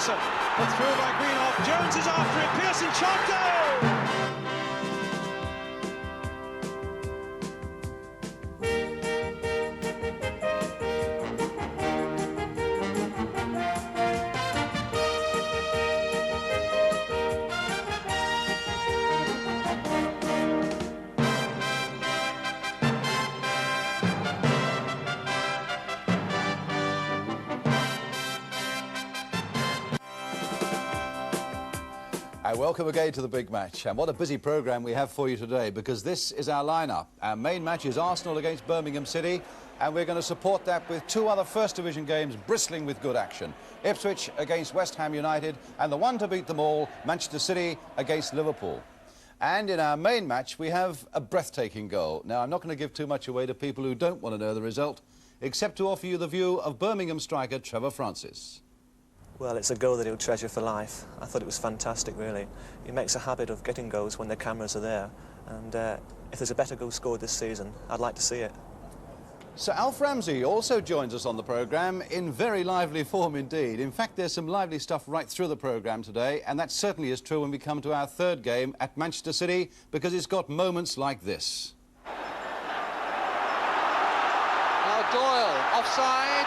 Pearson, put through by Greenhoff. Jones is after it. Pearson shot, goal! Welcome again to the big match, and what a busy programme we have for you today, because this is our lineup. Our main match is Arsenal against Birmingham City, and we're going to support that with two other First Division games bristling with good action. Ipswich against West Ham United, and the one to beat them all, Manchester City against Liverpool. And in our main match we have a breathtaking goal. Now, I'm not going to give too much away to people who don't want to know the result, except to offer you the view of Birmingham striker Trevor Francis. Well, it's a goal that he'll treasure for life. I thought it was fantastic, really. He makes a habit of getting goals when the cameras are there, and if there's a better goal scored this season, I'd like to see it. Sir Alf Ramsey also joins us on the programme in very lively form indeed. In fact, there's some lively stuff right through the programme today, and that certainly is true when we come to our third game at Manchester City, because it's got moments like this. Now Doyle, offside.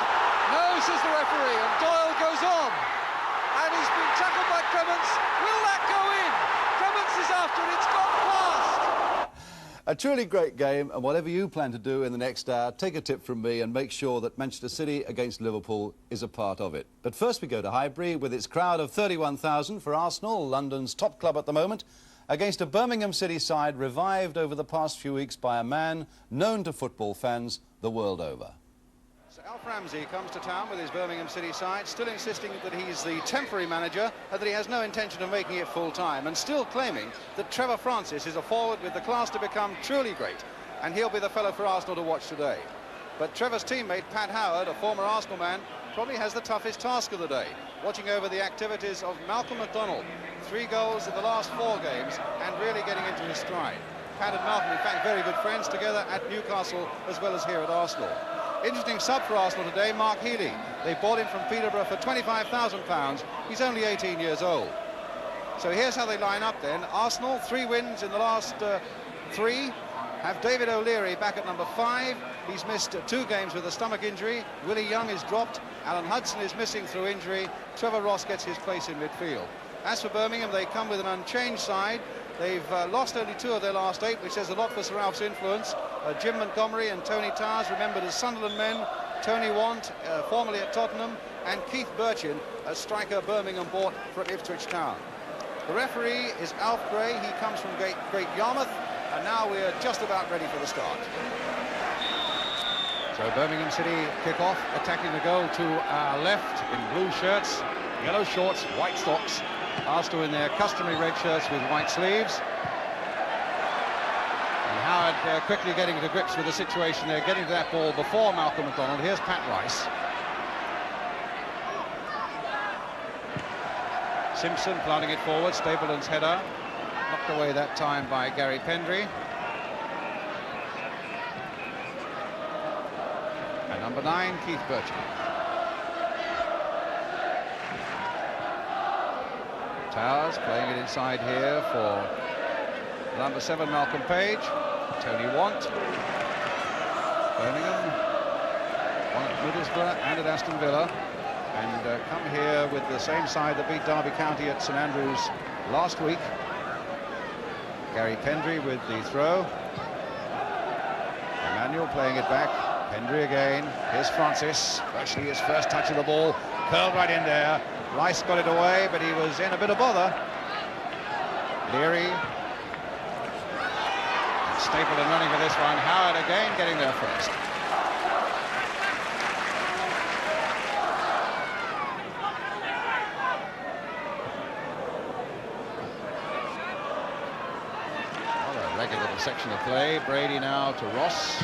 No, says the referee, and Doyle goes on. And he's been tackled by Clements. Will that go in? Clements is after it. It's gone past. A truly great game, and whatever you plan to do in the next hour, take a tip from me and make sure that Manchester City against Liverpool is a part of it. But first we go to Highbury with its crowd of 31,000 for Arsenal, London's top club at the moment, against a Birmingham City side revived over the past few weeks by a man known to football fans the world over. Sir Alf Ramsey comes to town with his Birmingham City side, still insisting that he's the temporary manager and that he has no intention of making it full-time, and still claiming that Trevor Francis is a forward with the class to become truly great, and he'll be the fellow for Arsenal to watch today. But Trevor's teammate Pat Howard, a former Arsenal man, probably has the toughest task of the day, watching over the activities of Malcolm McDonald. 3 goals in the last 4 games and really getting into his stride. Pat and Malcolm, in fact, very good friends, together at Newcastle as well as here at Arsenal. Interesting sub for Arsenal today, Mark Healy. They bought him from Peterborough for £25,000. He's only 18 years old. So here's how they line up then. Arsenal, 3 wins in the last 3. Have David O'Leary back at number 5. He's missed 2 games with a stomach injury. Willie Young is dropped. Alan Hudson is missing through injury. Trevor Ross gets his place in midfield. As for Birmingham, they come with an unchanged side. They've lost only 2 of their last 8, which says a lot for Sir Alf's influence. Jim Montgomery and Tony Towers, remembered as Sunderland men. Tony Want, formerly at Tottenham. And Keith Burchin, a striker Birmingham bought from Ipswich Town. The referee is Alf Gray. He comes from Great Yarmouth. And now we're just about ready for the start. So Birmingham City kick off, attacking the goal to our left in blue shirts, yellow shorts, white socks. Arsenal in their customary red shirts with white sleeves. And Howard quickly getting to grips with the situation. They're getting to that ball before Malcolm McDonald. Here's Pat Rice. Simpson planting it forward, Stapleton's header. Knocked away that time by Gary Pendry. And number 9, Keith Burchin. Towers playing it inside here for number 7, Malcolm Page. Tony Want. Birmingham, one at Middlesbrough and at Aston Villa. And come here with the same side that beat Derby County at St Andrews last week. Gary Pendry with the throw. Emmanuel playing it back. Pendry again. Here's Francis. Actually his first touch of the ball. Curled right in there. Rice got it away, but he was in a bit of bother. Leary. And Stapleton running for this one. Howard again getting there first. Regular little section of play. Brady now to Ross.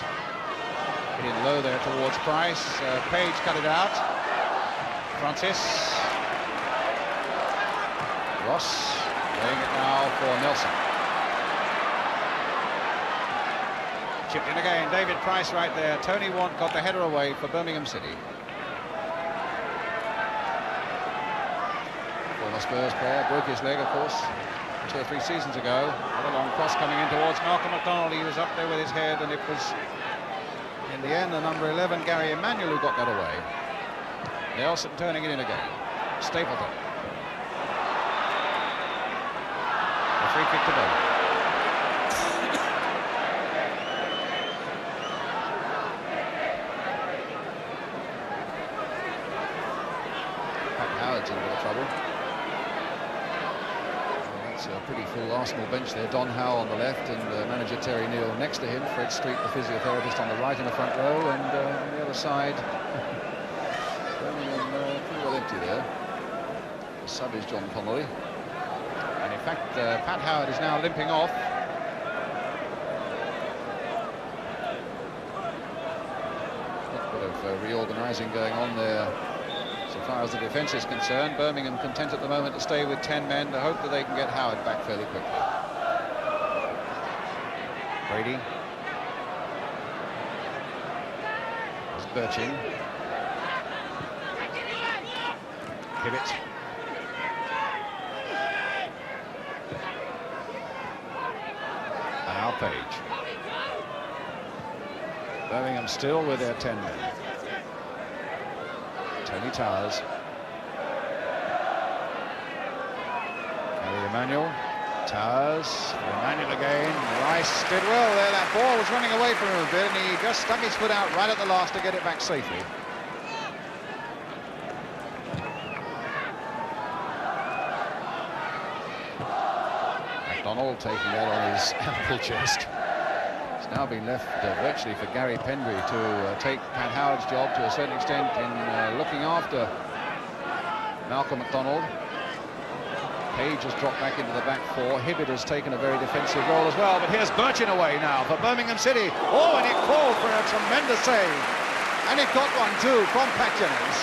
Hitting low there towards Price. Page cut it out. Francis. Ross playing it now for Nelson. Chipped in again. David Price right there. Tony Want got the header away for Birmingham City. Spurs player, broke his leg, of course, 2 or 3 seasons ago. Another long cross coming in towards Malcolm MacDonald. He was up there with his head, and it was, in the end, the number 11, Gary Emmanuel, who got that away. Nelson turning it in again. Stapleton. A free kick to Birmingham. Howard's in a bit of trouble. Well, that's a pretty full Arsenal bench there. Don Howe on the left and manager Terry Neal next to him. Fred Street, the physiotherapist, on the right in the front row, and on the other side, Birmingham pretty well empty there. The sub is John Connolly. And in fact, Pat Howard is now limping off. A bit of reorganising going on there. So far as the defence is concerned, Birmingham content at the moment to stay with 10 men to hope that they can get Howard back fairly quickly. Brady. There's Birchin. Hibbett. And Al Page. Birmingham still with their 10 men. Tony Towers. Gary Emmanuel. Towers. Emmanuel again. Rice did well there. That ball was running away from him a bit, and he just stuck his foot out right at the last to get it back safely. MacDonald taking that on his ample chest. It's now been left virtually for Gary Pendry to take Pat Howard's job to a certain extent in looking after Malcolm MacDonald. Page has dropped back into the back four. Hibbett has taken a very defensive role as well, but here's Birchin away now for Birmingham City. Oh, and it called for a tremendous save, and it got one too from Pat Jennings.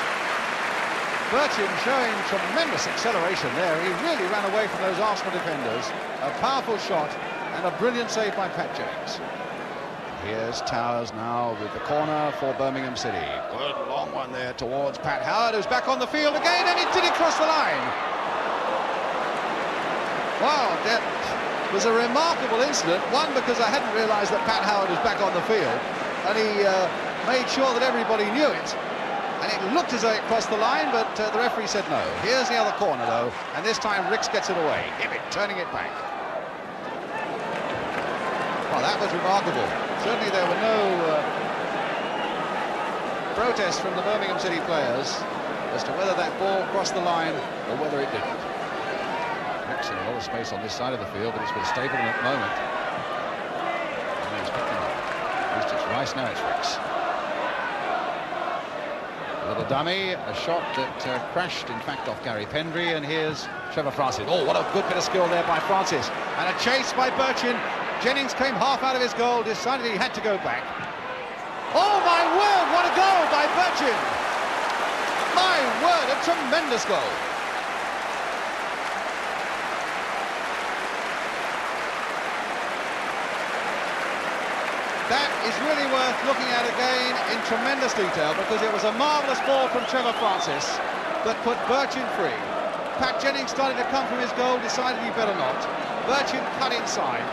Birchin showing tremendous acceleration there. He really ran away from those Arsenal defenders. A powerful shot and a brilliant save by Pat Jennings. Here's Towers now with the corner for Birmingham City. Good long one there towards Pat Howard, who's back on the field again, and did he cross the line? Wow, that was a remarkable incident. One, because I hadn't realised that Pat Howard was back on the field, and he made sure that everybody knew it. And it looked as though it crossed the line, but the referee said no. Here's the other corner, though, and this time Ricks gets it away. Hibbett turning it back. Well, that was remarkable. Certainly there were no protests from the Birmingham City players as to whether that ball crossed the line or whether it didn't. Ricks in a lot of space on this side of the field, but it's with Stapleton at the moment. And he's picking up. At least it's Rice, now it's Ricks. A little dummy, a shot that crashed, in fact, off Gary Pendry, and here's Trevor Francis. Oh, what a good bit of skill there by Francis. And a chase by Birchin. Jennings came half out of his goal, decided he had to go back. Oh, my word, what a goal by Birchin! My word, a tremendous goal. That is really worth looking at again in tremendous detail, because it was a marvellous ball from Trevor Francis that put Birchin free. Pat Jennings started to come from his goal, decided he better not. Birchin cut inside,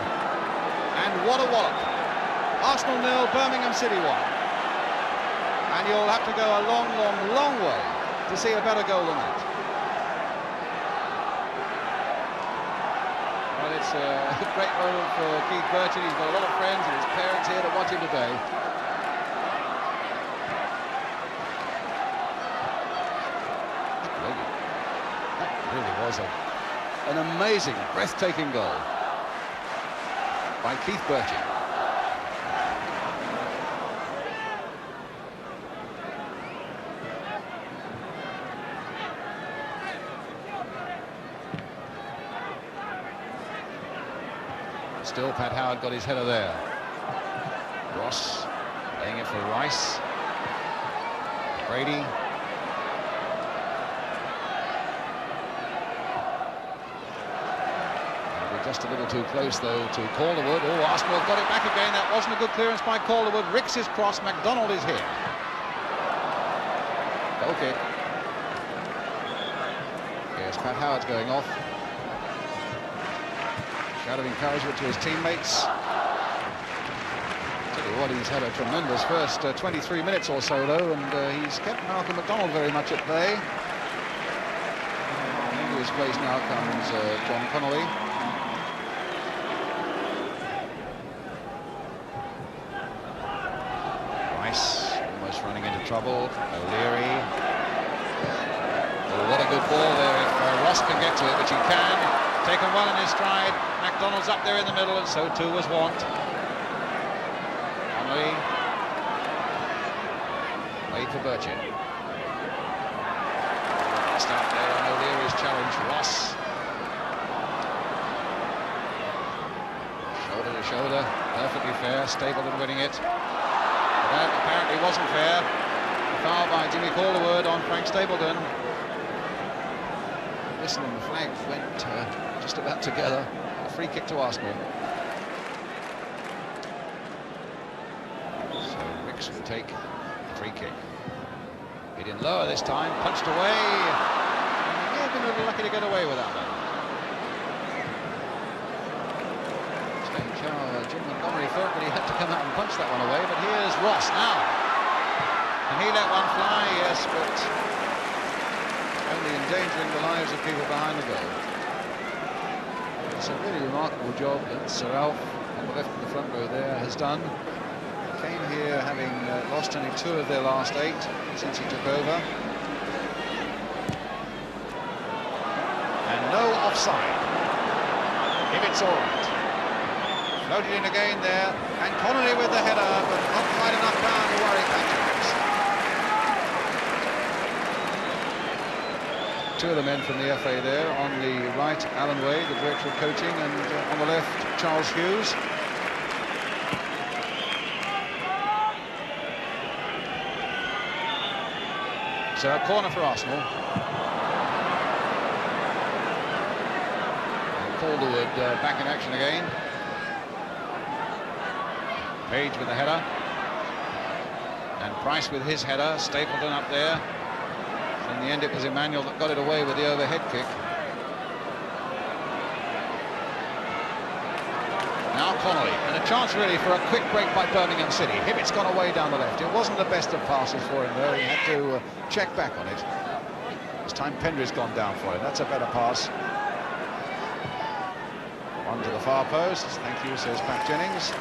and what a wallop. Arsenal 0, Birmingham City 1. And you'll have to go a long, long, long way to see a better goal than that. Well, it's a great moment for Keith Birchin. He's got a lot of friends and his parents here to watch him today. That really was an amazing, breathtaking goal by Keith Birchin. Still, Pat Howard got his header there. Ross laying it for Rice. Brady. Just a little too close, though, to Calderwood. Oh, Arsenal got it back again. That wasn't a good clearance by Calderwood. Ricks is cross. MacDonald is here. Goal kick. Yes, Pat Howard's going off. Shout of encouragement to his teammates. Tell you what, he's had a tremendous first 23 minutes or so, though, and he's kept Malcolm McDonald very much at bay. Into his place now comes John Connolly. Rice almost running into trouble. O'Leary. Oh, what a good ball there. If Ross can get to it, which he can. Taken well in his stride. McDonald's up there in the middle, and so too was Want. Connolly. Wait for Birchin. Just out there on O'Leary's challenge. Ross. Shoulder to shoulder. Perfectly fair. Stapleton winning it. But that apparently wasn't fair. A foul by Jimmy Calderwood on Frank Stapleton. Listen, the flag went just about together. A free kick to Arsenal. So Ricks will take the free kick. Hit in lower this time, punched away. And may have been a little lucky to get away with that one. Strange how Jim Montgomery thought that he had to come out and punch that one away, but here's Ross now. And he let one fly, yes, but only endangering the lives of people behind the goal. It's a really remarkable job that Sir Alf, on the left of the front row there, has done. He came here having lost only 2 of their last 8 since he took over. And no offside, if it's all right. Floated in again there, and Connolly with the header, but not quite enough ground to worry Patrick. 2 of the men from the FA there. On the right, Alan Wade, the director of coaching, and on the left, Charles Hughes. So a corner for Arsenal. And Calderwood back in action again. Page with the header. And Price with his header. Stapleton up there. In the end, it was Emmanuel that got it away with the overhead kick. Now Connolly, and a chance really for a quick break by Birmingham City. Hibbett's gone away down the left. It wasn't the best of passes for him, though. He had to check back on it. This time Pendry's gone down for him. That's a better pass. On to the far post. Thank you, says Pat Jennings.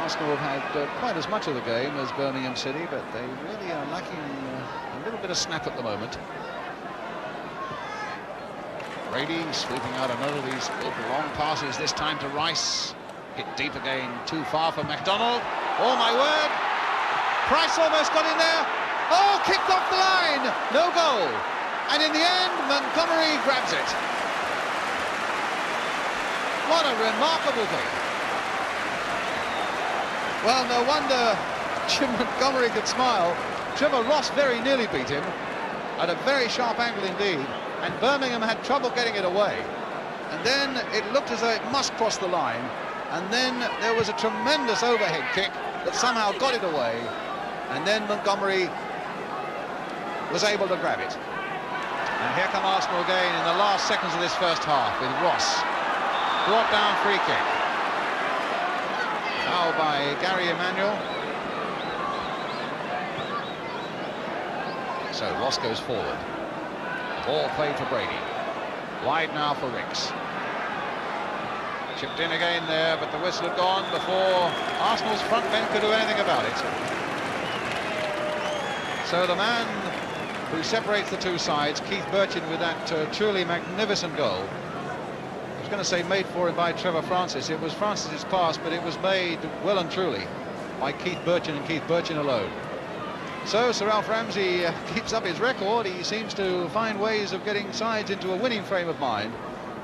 Arsenal have had quite as much of the game as Birmingham City, but they really are lacking a little bit of snap at the moment. Brady sweeping out another of these long passes, this time to Rice. Hit deep again, too far for McDonald. Oh my word! Price almost got in there. Oh, kicked off the line! No goal. And in the end, Montgomery grabs it. What a remarkable thing. Well, no wonder Jim Montgomery could smile. Trevor Ross very nearly beat him at a very sharp angle indeed, and Birmingham had trouble getting it away. And then it looked as though it must cross the line, and then there was a tremendous overhead kick that somehow got it away, and then Montgomery was able to grab it. And here come Arsenal again in the last seconds of this first half with Ross. Brought down free kick. Foul by Gary Emmanuel. So Ross goes forward. Ball played for Brady. Wide now for Ricks. Chipped in again there, but the whistle had gone before Arsenal's front men could do anything about it. So the man who separates the two sides, Keith Birchin, with that truly magnificent goal. I was going to say made for him by Trevor Francis. It was Francis's pass, but it was made well and truly by Keith Birchin and Keith Birchin alone. So Sir Alf Ramsey keeps up his record. He seems to find ways of getting sides into a winning frame of mind,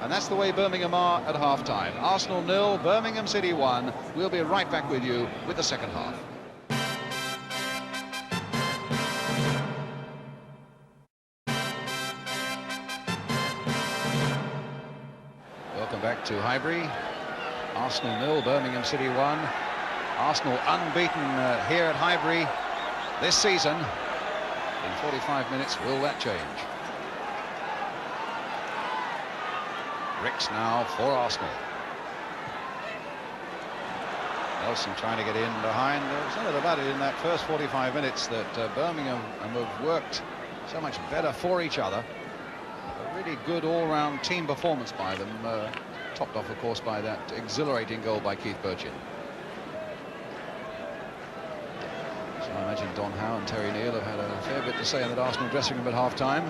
and that's the way Birmingham are at half-time. Arsenal 0, Birmingham City 1. We'll be right back with you with the second half. Welcome back to Highbury. Arsenal 0, Birmingham City 1. Arsenal unbeaten here at Highbury this season. In 45 minutes, will that change? Ricks now for Arsenal. Nelson trying to get in behind. There's no doubt about it, in that first 45 minutes that Birmingham have worked so much better for each other. A really good all-round team performance by them, topped off, of course, by that exhilarating goal by Keith Birchin. So I imagine Don Howe and Terry Neal have had a fair bit to say in that Arsenal dressing room at half-time.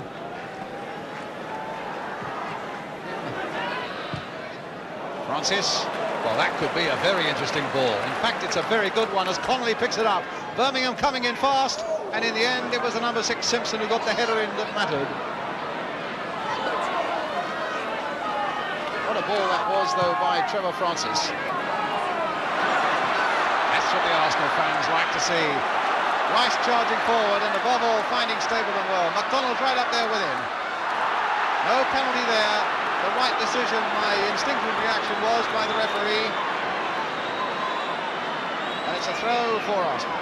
Francis, well, that could be a very interesting ball. In fact, it's a very good one as Connolly picks it up. Birmingham coming in fast, and in the end it was the number 6 Simpson who got the header in that mattered. What a ball that was, though, by Trevor Francis. That's what the Arsenal fans like to see. Rice charging forward and above all finding Stapleton well. McDonald's right up there with him. No penalty there. The right decision, my instinctive reaction was, by the referee. And it's a throw for Arsenal.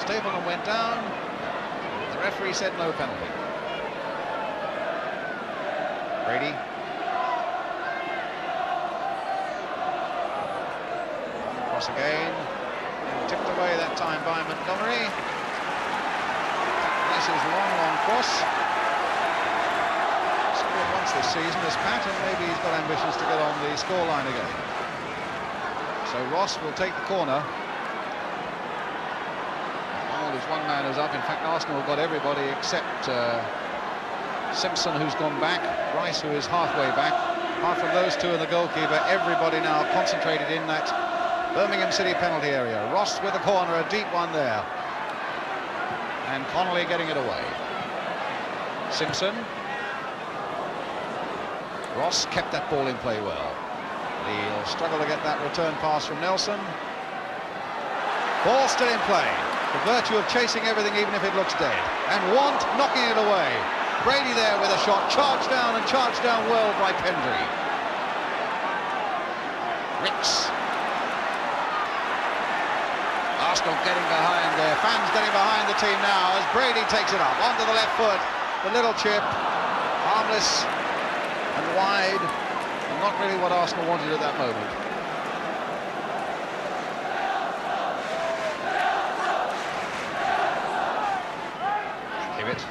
Stapleton went down. The referee said no penalty. Brady. Cross again. Tipped away that time by Montgomery. This is long cross. Once this season as Pat, and maybe he's got ambitions to get on the scoreline again. So Ross will take the corner. Arnold is one man who's up. In fact, Arsenal have got everybody except Simpson, who's gone back, Rice, who is halfway back. Apart from those two and the goalkeeper, everybody now concentrated in that Birmingham City penalty area. Ross with the corner, a deep one there. And Connolly getting it away. Simpson. Ross kept that ball in play well. He'll struggle to get that return pass from Nelson. Ball still in play. The virtue of chasing everything even if it looks dead. And Want knocking it away. Brady there with a shot. Charged down well by Pendry. Ricks. Arsenal getting behind there. Fans getting behind the team now as Brady takes it up. Onto the left foot. The little chip. Harmless. And wide, and not really what Arsenal wanted at that moment. Hibbett.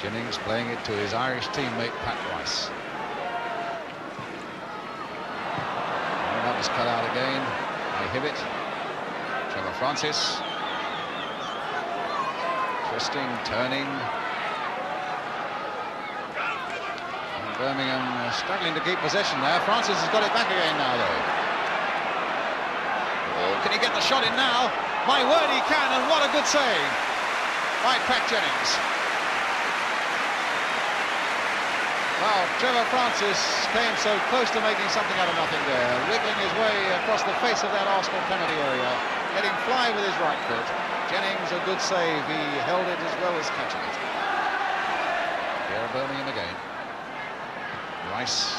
Jennings playing it to his Irish teammate Pat Rice. And that was cut out again by Hibbett. Trevor Francis. Twisting, turning. And Birmingham struggling to keep possession there. Francis has got it back again now, though. Oh, can he get the shot in now? My word, he can, and what a good save by Pat Jennings. Well, Trevor Francis came so close to making something out of nothing there, wriggling his way across the face of that Arsenal penalty area. Getting fly with his right foot. Jennings, a good save. He held it as well as catching it. Here Birmingham again. Rice.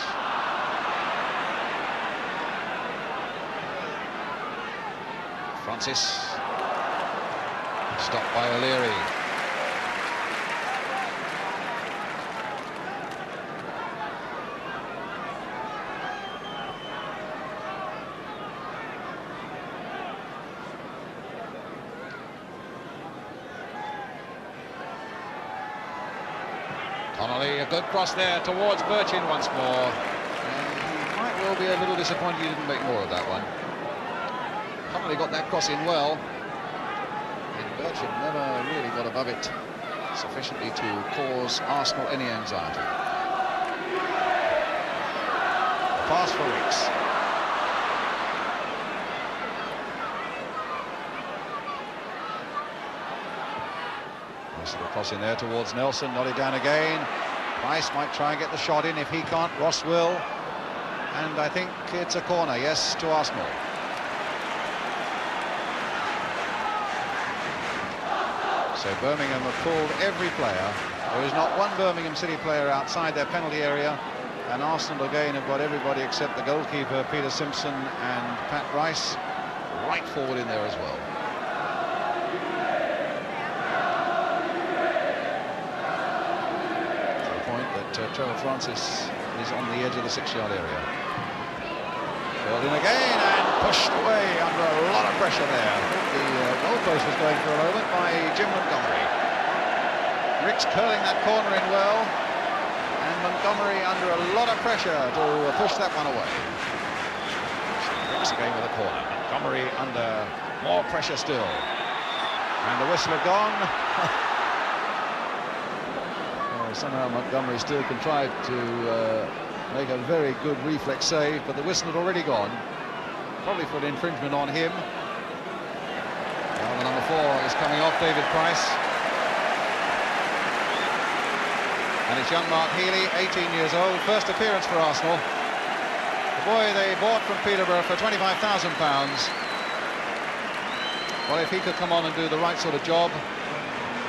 Francis. Stopped by O'Leary. Connolly, a good cross there towards Birchin once more. And he might well be a little disappointed he didn't make more of that one. Connolly got that cross in well. And Birchin never really got above it sufficiently to cause Arsenal any anxiety. A pass for Ricks. Cross in there towards Nelson, nodded down again. Rice might try and get the shot in. If he can't, Ross will. And I think it's a corner, yes, to Arsenal. So Birmingham have pulled every player. There is not one Birmingham City player outside their penalty area, and Arsenal again have got everybody except the goalkeeper Peter Simpson and Pat Rice right forward in there as well. To the point that Trevor Francis is on the edge of the 6-yard area. Curled in again and pushed away under a lot of pressure there. The goalpost was going for a moment by Jim Montgomery. Ricks curling that corner in well, and Montgomery under a lot of pressure to push that one away. Ricks again with a corner. Montgomery under more pressure still. And the whistle had gone. Somehow Montgomery still contrived to make a very good reflex save, but the whistle had already gone. Probably for an infringement on him. Well, the number 4 is coming off, David Price. And it's young Mark Healy, 18 years old, first appearance for Arsenal. The boy they bought from Peterborough for £25,000. Well, if he could come on and do the right sort of job.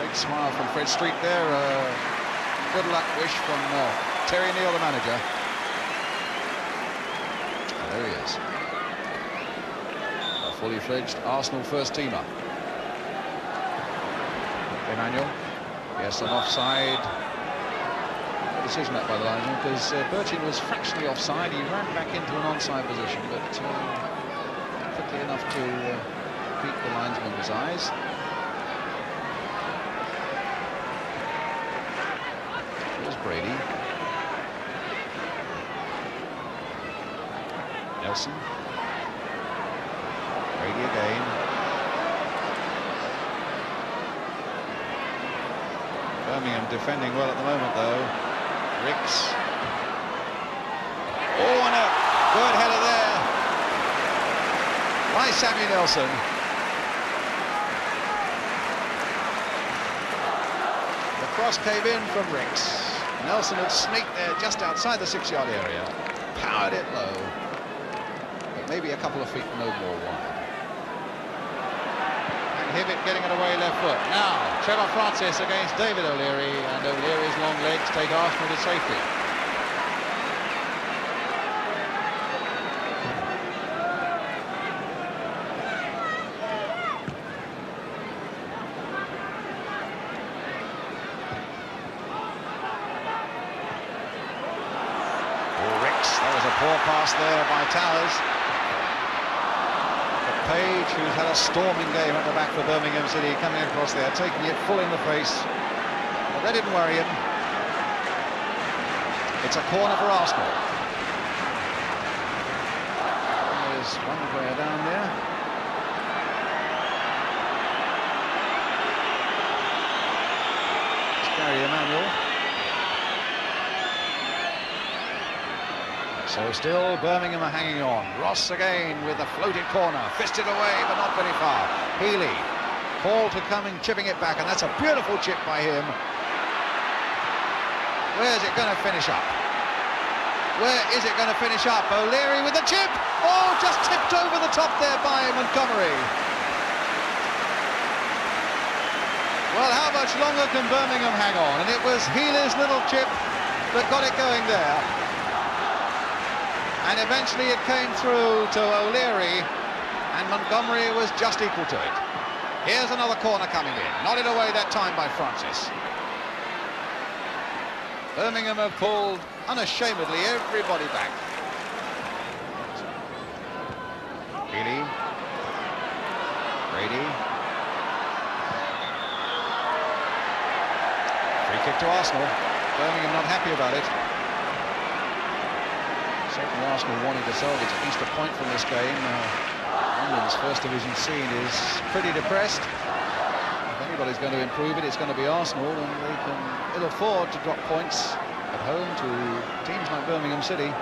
Big smile from Fred Street there. Good luck wish from Terry Neal, the manager. Oh, there he is. A fully fledged Arsenal first teamer. Emmanuel. Yes, an offside. Decision that by the linesman, because Birchin was fractionally offside. He ran back into an onside position, but quickly enough to beat the linesman's eyes. Here's Brady. Nelson. Brady again. Birmingham defending well at the moment, though. Ricks. Oh, and a good header there by Sammy Nelson. The cross came in from Ricks. Nelson had sneaked there just outside the 6-yard area, powered it low, but maybe a couple of feet no more wide. Hibbett getting it away left foot. Now, Trevor Francis against David O'Leary, and O'Leary's long legs take Arsenal to safety. Oh, Ricks, that was a poor pass there by Towers. Page, who's had a storming game at the back for Birmingham City, coming across there, taking it full in the face. But that didn't worry him. It's a corner for Arsenal. There's one player down there. It's Gary Emmanuel. So still Birmingham are hanging on. Ross again with a floated corner, fisted away but not very far. Healy, Paul to come and chipping it back, and that's a beautiful chip by him. Where's it going to finish up? Where is it going to finish up? O'Leary with the chip! Oh, just tipped over the top there by Montgomery. Well, how much longer can Birmingham hang on? And it was Healy's little chip that got it going there. And eventually it came through to O'Leary, and Montgomery was just equal to it. Here's another corner coming in. Nodded away that time by Francis. Birmingham have pulled unashamedly everybody back. Healy. Brady. Free kick to Arsenal. Birmingham not happy about it. Certainly Arsenal wanting to salvage at least a point from this game. London's first division scene is pretty depressed. If anybody's going to improve it, it's going to be Arsenal, and they can ill afford to drop points at home to teams like Birmingham City.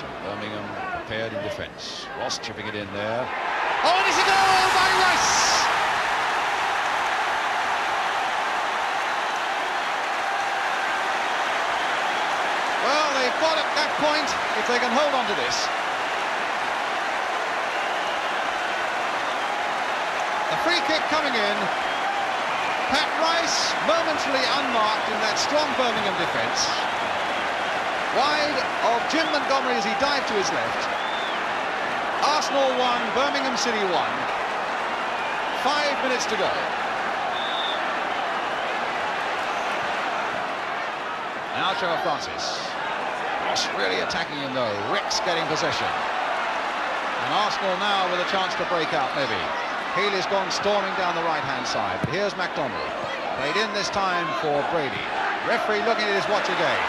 So Birmingham prepared in defence. Ross chipping it in there. Oh, and it's a goal by Rice! got at that point if they can hold on to this. The free kick coming in. Pat Rice momentarily unmarked in that strong Birmingham defence. Wide of Jim Montgomery as he dived to his left. Arsenal 1, Birmingham City 1. 5 minutes to go. Now Trevor Francis. Ross really attacking him though. Rick's getting possession. And Arsenal now with a chance to break out maybe. Healy's gone storming down the right-hand side. But here's MacDonald. Played in this time for Brady. Referee looking at his watch again.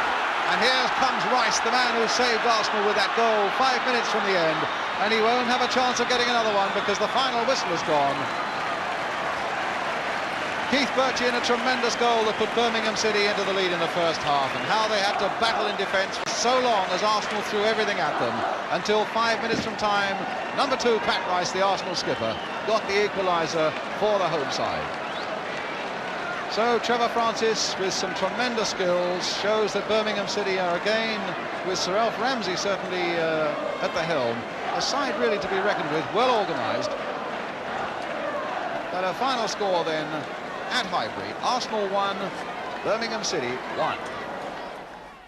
And here comes Rice, the man who saved Arsenal with that goal 5 minutes from the end. And he won't have a chance of getting another one because the final whistle is gone. Keith Birchie in a tremendous goal that put Birmingham City into the lead in the first half, and how they had to battle in defence for so long as Arsenal threw everything at them until 5 minutes from time. Number 2, Pat Rice, the Arsenal skipper, got the equaliser for the home side. So Trevor Francis, with some tremendous skills, shows that Birmingham City are again, with Sir Alf Ramsey certainly at the helm, a side really to be reckoned with, well organised. But a final score then at Highbury, Arsenal 1, Birmingham City 1.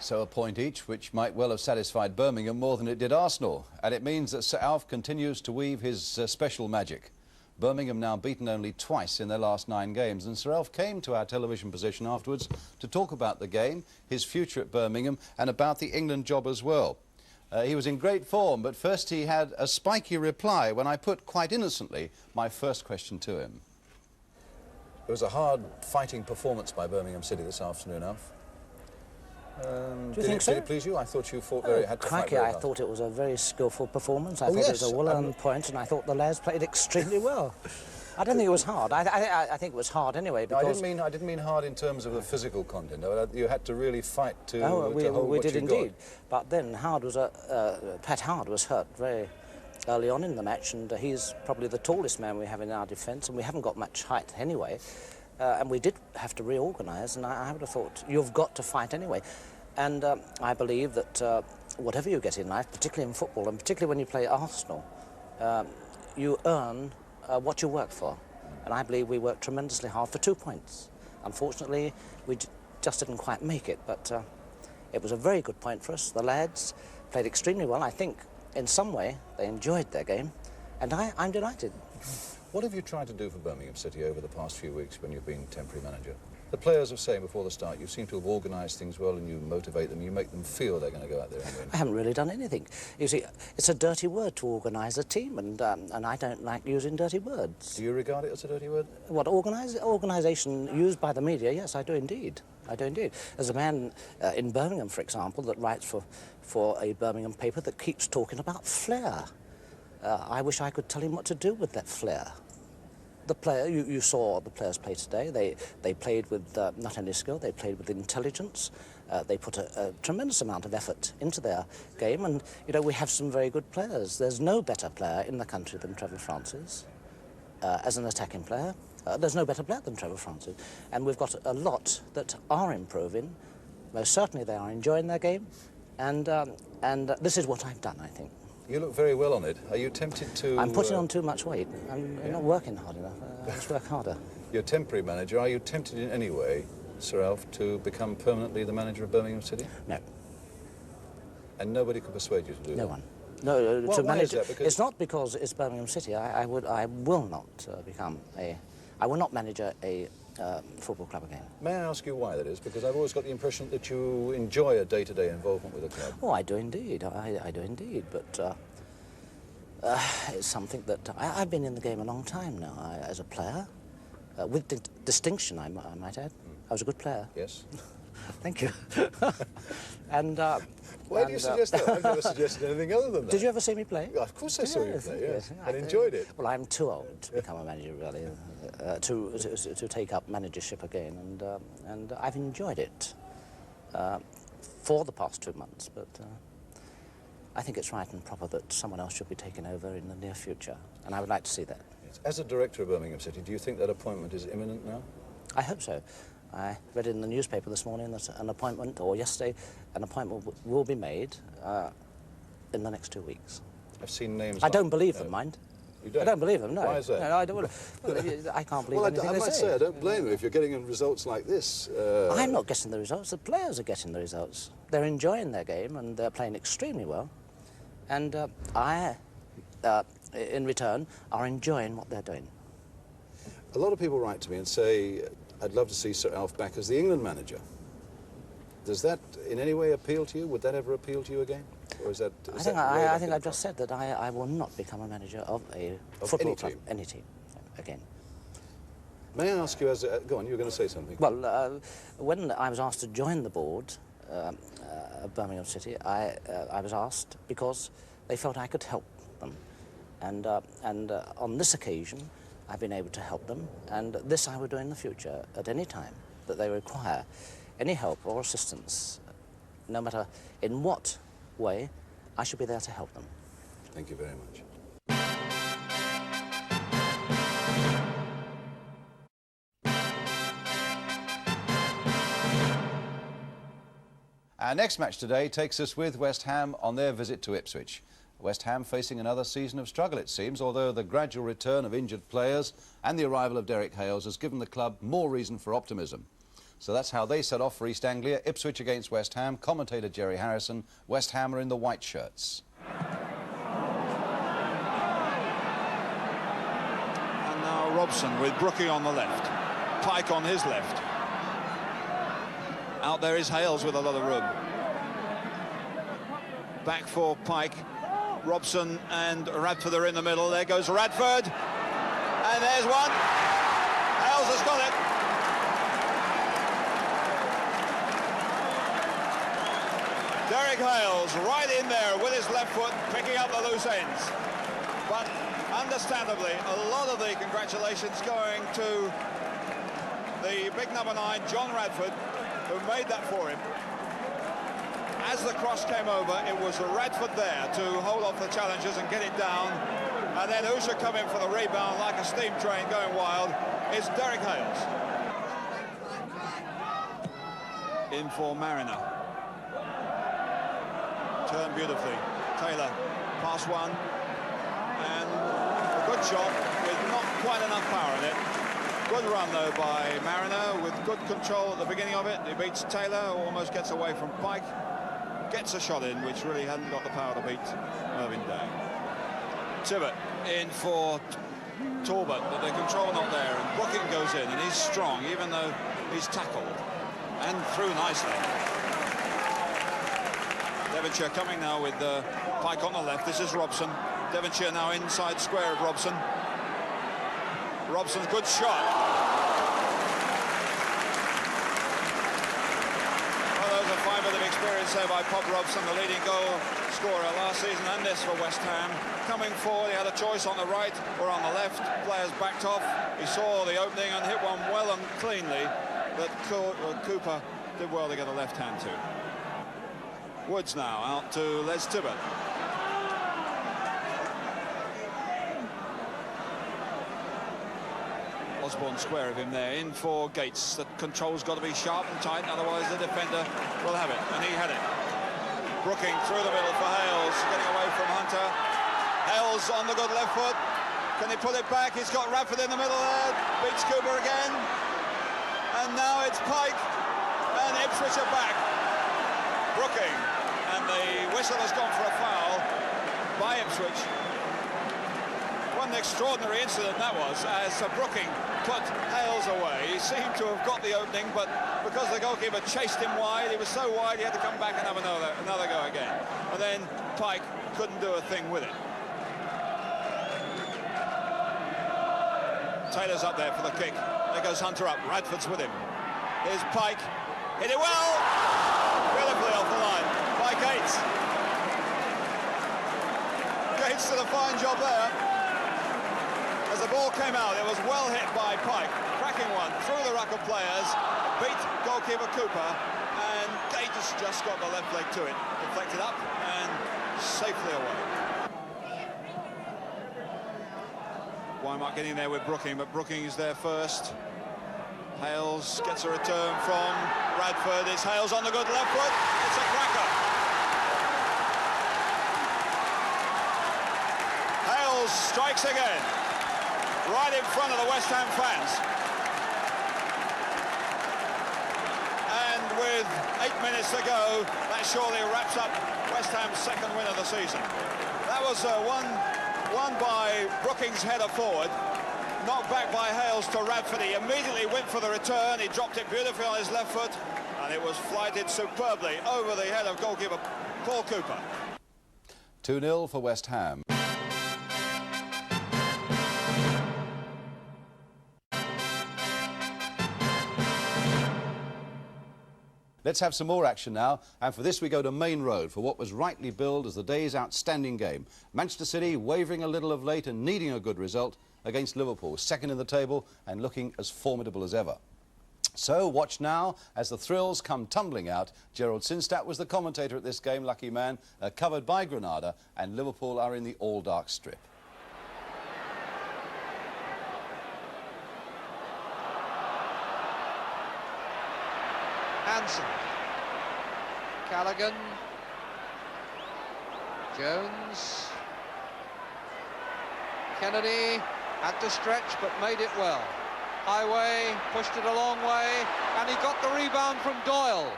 So a point each, which might well have satisfied Birmingham more than it did Arsenal. And it means that Sir Alf continues to weave his special magic. Birmingham now beaten only twice in their last 9 games. And Sir Alf came to our television position afterwards to talk about the game, his future at Birmingham, and about the England job as well. He was in great form, but first he had a spiky reply when I put, quite innocently, my first question to him. It was a hard fighting performance by Birmingham City this afternoon, Alf. Do you think so? Did it please you? I thought you fought very hard. Crikey, I thought it was a very skillful performance. I thought it was a well-earned point, and I thought the lads played extremely well. I don't think it was hard. I think it was hard anyway. Because no, I didn't mean hard in terms of the physical content. You had to really fight to hold we what did you indeed. got. But then Pat Howard was hurt very early on in the match, and he's probably the tallest man we have in our defence, and we haven't got much height anyway. And we did have to reorganise, and I would have thought, you've got to fight anyway. And I believe that whatever you get in life, particularly in football, and particularly when you play Arsenal, you earn what you work for. And I believe we worked tremendously hard for 2 points. Unfortunately, we just didn't quite make it, but it was a very good point for us. The lads played extremely well. I think, in some way, they enjoyed their game, and I'm delighted. What have you tried to do for Birmingham City over the past few weeks when you've been temporary manager? The players are saying before the start, you seem to have organised things well and you motivate them, you make them feel they're going to go out there and win. I haven't really done anything. You see, it's a dirty word to organise a team, and I don't like using dirty words. Do you regard it as a dirty word? What, organisation used by the media? Yes, I do indeed. I do indeed. There's a man in Birmingham, for example, that writes for a Birmingham paper that keeps talking about flair. I wish I could tell him what to do with that flair. The player, you saw the players play today. They played with not only skill, they played with intelligence. They put a tremendous amount of effort into their game, and you know, we have some very good players. There's no better player in the country than Trevor Francis as an attacking player. There's no better player than Trevor Francis, and we've got a lot that are improving. Most certainly, they are enjoying their game, and this is what I've done, I think. You look very well on it. Are you tempted to... I'm putting on too much weight. I'm not working hard enough. I must work harder. You're temporary manager. Are you tempted in any way, Sir Alf, to become permanently the manager of Birmingham City? No. And nobody could persuade you to do that? No one. No, to manage that, because... It's not because it's Birmingham City. I will not become a... I will not manage a football club again. May I ask you why that is? Because I've always got the impression that you enjoy a day-to-day involvement with the club. Oh, I do indeed. I do indeed. But it's something that... I've been in the game a long time now as a player, with distinction, I might add. I was a good player. Yes. Thank you. And... Why do you suggest that? I've never suggested anything other than that. Did you ever see me play? Yeah, of course I saw you play, yes. Yes. And enjoyed it. Well, I'm too old to become a manager, really, to take up managership again, and I've enjoyed it for the past 2 months, but I think it's right and proper that someone else should be taking over in the near future, and I would like to see that. Yes. As a director of Birmingham City, do you think that appointment is imminent now? I hope so. I read in the newspaper this morning that an appointment, or yesterday, an appointment will be made in the next 2 weeks. I've seen names. I don't believe them, mind. You don't? I don't believe them, no. Why is that? No, I don't. Well, I can't believe anything I they might say. say, I don't blame you if you're getting results like this. I'm not getting the results. The players are getting the results. They're enjoying their game and they're playing extremely well. And I, in return, are enjoying what they're doing. A lot of people write to me and say, I'd love to see Sir Alf back as the England manager. Does that in any way appeal to you? Would that ever appeal to you again? Or is that... I think I've just said that I will not become a manager of a football club, any team, again. May I ask you, go on, you were going to say something. Well, when I was asked to join the board of Birmingham City, I was asked because they felt I could help them. And on this occasion, I've been able to help them, and this I will do in the future at any time that they require any help or assistance, no matter in what way, I should be there to help them. Thank you very much. Our next match today takes us with West Ham on their visit to Ipswich. West Ham facing another season of struggle, it seems, although the gradual return of injured players and the arrival of Derek Hales has given the club more reason for optimism. So that's how they set off for East Anglia. Ipswich against West Ham. Commentator Jerry Harrison. West Ham are in the white shirts. And now Robson with Brookie on the left. Pike on his left. Out there is Hales with a lot of room. Back for Pike. Robson and Radford are in the middle. There goes Radford. And there's one. Hales has got it. Derek Hales right in there with his left foot, picking up the loose ends. But understandably, a lot of the congratulations going to the big number 9, John Radford, who made that for him. As the cross came over, it was Radford there to hold off the challengers and get it down. And then who should come in for the rebound like a steam train going wild is Derek Hales. In for Mariner. Turned beautifully. Taylor, pass one. And a good shot with not quite enough power in it. Good run, though, by Mariner with good control at the beginning of it. He beats Taylor, almost gets away from Pike. Gets a shot in, which really hadn't got the power to beat Mervyn Day. Tibbett in for Talbot, but the control not there, and Brooking goes in, and he's strong, even though he's tackled. And through nicely. Devonshire coming now with Pike on the left. This is Robson. Devonshire now inside square of Robson. Robson's good shot. Well, there's a 5 bit of experience there by Pop Robson, the leading goal scorer last season, and this for West Ham. Coming forward, he had a choice on the right or on the left. Players backed off. He saw the opening and hit one well and cleanly that Cooper did well to get a left hand to. Woods now out to Les Tibbett. Osborne square of him there, in for Gates. The control's got to be sharp and tight, otherwise the defender will have it, and he had it. Brooking through the middle for Hales, getting away from Hunter. Hales on the good left foot. Can he pull it back? He's got Radford in the middle there. Beats Cooper again. And now it's Pike, and Ipswich are back. Brooking, and the whistle has gone for a foul by Ipswich. What an extraordinary incident that was, as Brooking put Hales away. He seemed to have got the opening, but because the goalkeeper chased him wide, he was so wide he had to come back and have another go again. And then Pike couldn't do a thing with it. Taylor's up there for the kick. There goes Hunter up. Radford's with him. Here's Pike. Hit it well! Beautifully off the line by Gates. Gates did a fine job there. As the ball came out, it was well hit by Pike. Cracking one through the ruck of players. Beat goalkeeper Cooper. And Gates just got the left leg to it. Deflected up and safely away. Wymart getting there with Brooking, but Brooking is there first. Hales gets a return from Radford. It's Hales on the good left foot. It's a cracker. Hales strikes again, right in front of the West Ham fans. And with 8 minutes to go, that surely wraps up West Ham's second win of the season. That was one by Brookings' header forward, knocked back by Hales to Radford. He immediately went for the return. He dropped it beautifully on his left foot, and it was flighted superbly over the head of goalkeeper Paul Cooper. 2-0 for West Ham. Let's have some more action now, and for this we go to Main Road for what was rightly billed as the day's outstanding game. Manchester City wavering a little of late and needing a good result against Liverpool, second in the table and looking as formidable as ever. So watch now as the thrills come tumbling out. Gerald Sinstadt was the commentator at this game, lucky man, covered by Granada, and Liverpool are in the all-dark strip. Hansen, Callaghan, Jones, Kennedy had to stretch but made it well. Highway pushed it a long way and he got the rebound from Doyle.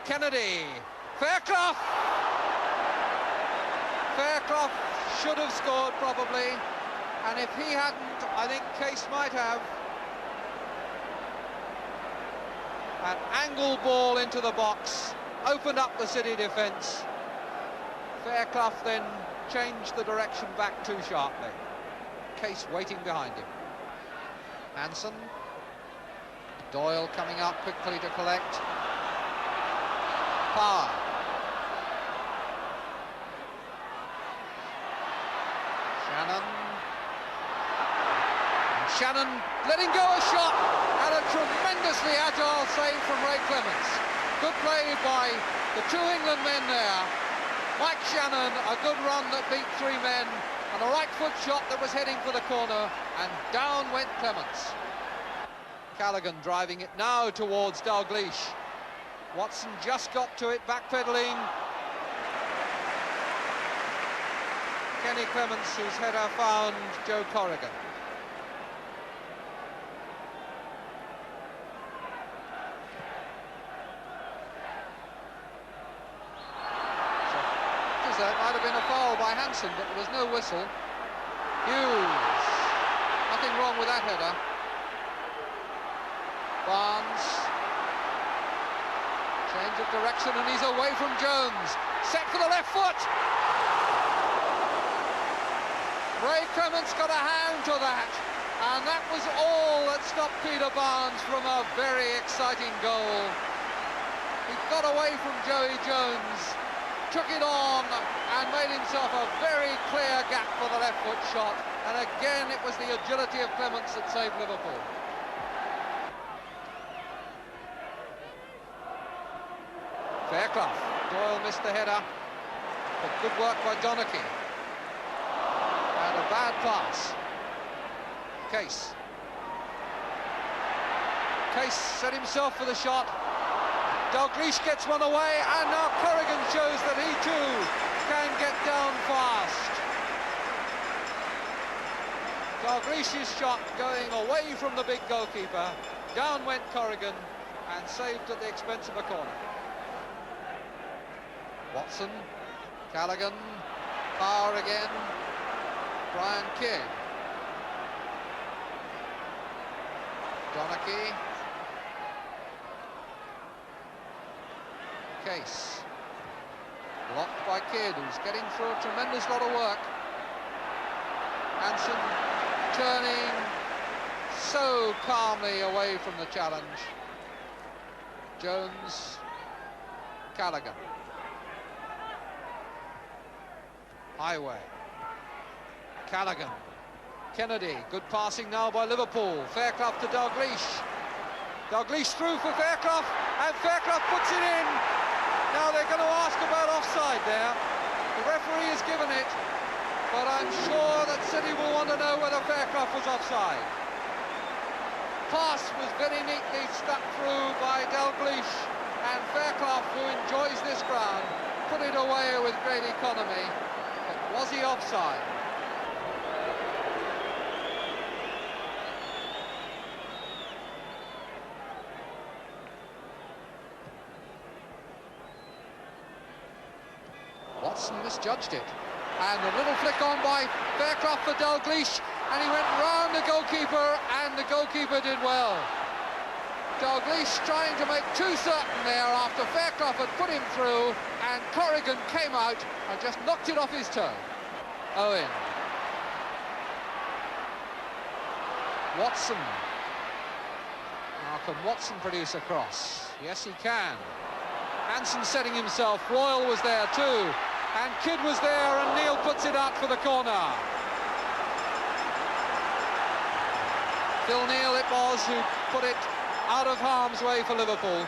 Kennedy, Fairclough! Fairclough should have scored probably, and if he hadn't, I think Case might have. An angle ball into the box, opened up the City defence. Fairclough then changed the direction back too sharply. Case waiting behind him. Hansen. Doyle coming out quickly to collect. Power. Shannon. And Shannon letting go a shot, and a tremendously agile save from Ray Clements. Good play by the two England men there. Mike Shannon, a good run that beat three men, and a right foot shot that was heading for the corner, and down went Clements. Callaghan driving it now towards Dalglish. Watson just got to it, backpedaling. Kenny Clements, whose header found Joe Corrigan. That might have been a foul by Hansen, but there was no whistle. Hughes, nothing wrong with that header. Barnes, change of direction and he's away from Jones. Set for the left foot. Ray Clements got a hand to that, and that was all that stopped Peter Barnes from a very exciting goal. He got away from Joey Jones, took it on and made himself a very clear gap for the left foot shot, and again it was the agility of Clements that saved Liverpool. Fairclough, Doyle missed the header, but good work by Donachie. And a bad pass. Case set himself for the shot. Dalglish gets one away, and now Corrigan shows that he too can get down fast. Dalglish's shot going away from the big goalkeeper. Down went Corrigan and saved at the expense of a corner. Watson, Callaghan, Power again, Brian Kidd. Donachie. Case. Blocked by Kidd, who's getting through a tremendous lot of work. Hansen turning so calmly away from the challenge. Jones, Callaghan. Highway. Callaghan. Kennedy, good passing now by Liverpool. Fairclough to Dalglish. Dalglish through for Fairclough, and Fairclough puts it in. Now they're going to ask about offside there. The referee has given it, but I'm sure that City will want to know whether Fairclough was offside. pass was very neatly stuck through by Dalglish, and Fairclough, who enjoys this ground, put it away with great economy. But was he offside? Watson misjudged it, and a little flick on by Fairclough for Dalglish, and he went round the goalkeeper, and the goalkeeper did well. Dalglish trying to make too certain there after Fairclough had put him through, and Corrigan came out and just knocked it off his toe. Owen. Watson. Now can Watson produce a cross? Yes, he can. Hansen setting himself. Royal was there too. And Kidd was there, and Neil puts it out for the corner. Phil Neal it was who put it out of harm's way for Liverpool.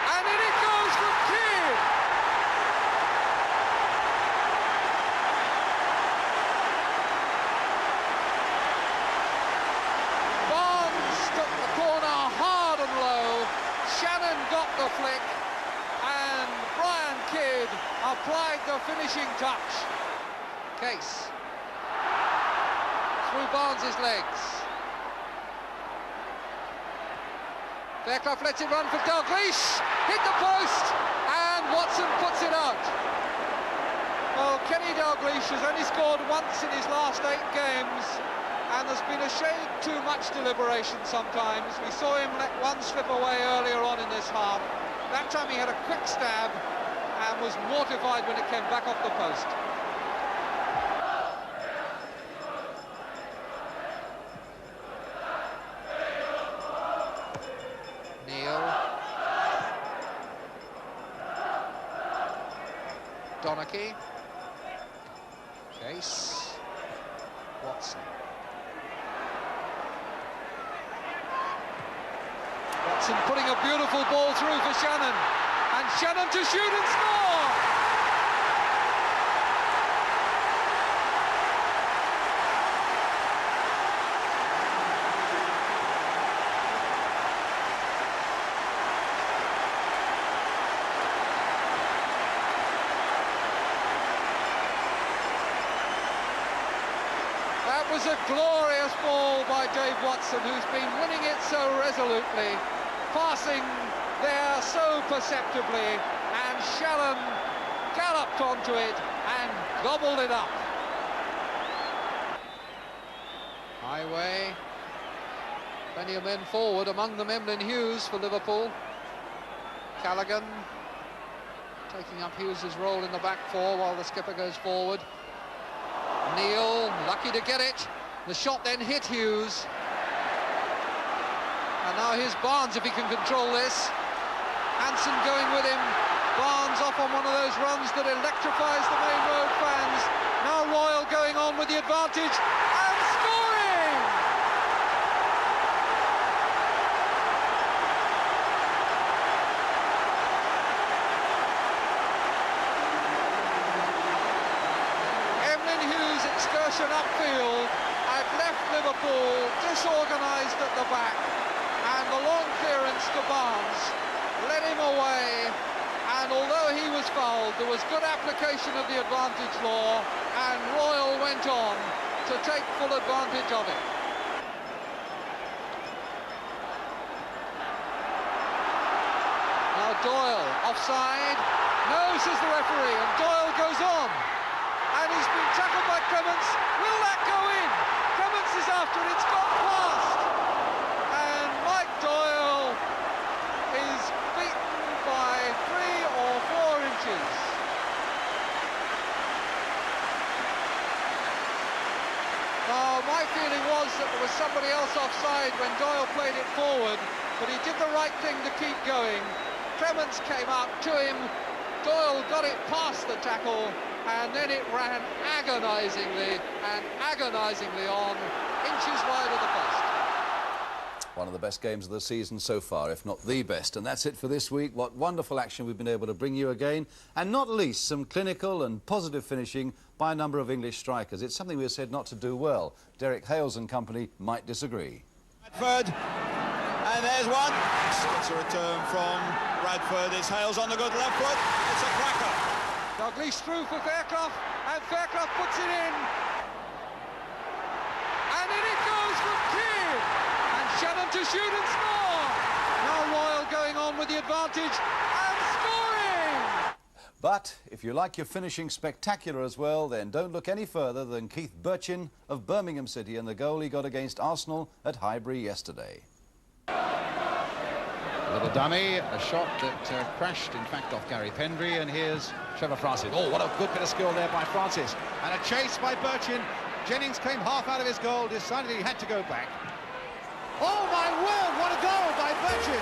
And in it goes from Kidd. Barnes took the corner hard and low. Shannon got the flick, and Brian Kidd applied the finishing touch. Case through Barnes's legs. Fairclough lets it run for Dalglish, hit the post, and Watson puts it out. Well, Kenny Dalglish has only scored once in his last 8 games, and there's been a shade too much deliberation sometimes. We saw him let one slip away earlier on in this half. That time he had a quick stab and was mortified when it came back off the post. Neil. Donachie. Case. Watson. Watson putting a beautiful ball through for Shannon, and Shannon to shoot and score! That was a glorious ball by Dave Watson, who's been winning it so resolutely, passing there so perceptibly, and Shannon galloped onto it and gobbled it up. Highway, plenty of men forward, among them Emlyn Hughes for Liverpool. Callaghan taking up Hughes' role in the back four while the skipper goes forward. Neil, lucky to get it. The shot then hit Hughes. And now here's Barnes if he can control this. Hansen going with him. Barnes off on one of those runs that electrifies the main road fans. Now Royal going on with the advantage and scoring! Emlyn Hughes' excursion upfield had left Liverpool disorganised at the back. And the long clearance to Barnes led him away, and although he was fouled, there was good application of the advantage law, and Royal went on to take full advantage of it. Now Doyle, offside. No, says the referee, and Doyle goes on. And he's been tackled by Clements. Will that go in? Clements is after it, it's gone past. Doyle is beaten by 3 or 4 inches. Now, my feeling was that there was somebody else offside when Doyle played it forward, but he did the right thing to keep going. Clements came up to him, Doyle got it past the tackle, and then it ran agonisingly on, inches wide of the post. One of the best games of the season so far, if not the best. And that's it for this week. What wonderful action we've been able to bring you again. And not least, some clinical and positive finishing by a number of English strikers. It's something we were said not to do well. Derek Hales and company might disagree. Radford, and there's one. It's a return from Radford. It's Hales on the good left foot. It's a cracker. Dalglish through for Fairclough, and Fairclough puts it in. And in it goes from Kidd. And Shannon to shoot and score. Now Royal going on with the advantage and scoring. But if you like your finishing spectacular as well, then don't look any further than Keith Birchin of Birmingham City and the goal he got against Arsenal at Highbury yesterday. A little dummy, a shot that crashed, in fact, off Gary Pendry, and here's Trevor Francis. Oh, what a good bit of skill there by Francis. And a chase by Birchin. Jennings came half out of his goal, decided he had to go back. Oh, my word, what a goal by Birchin!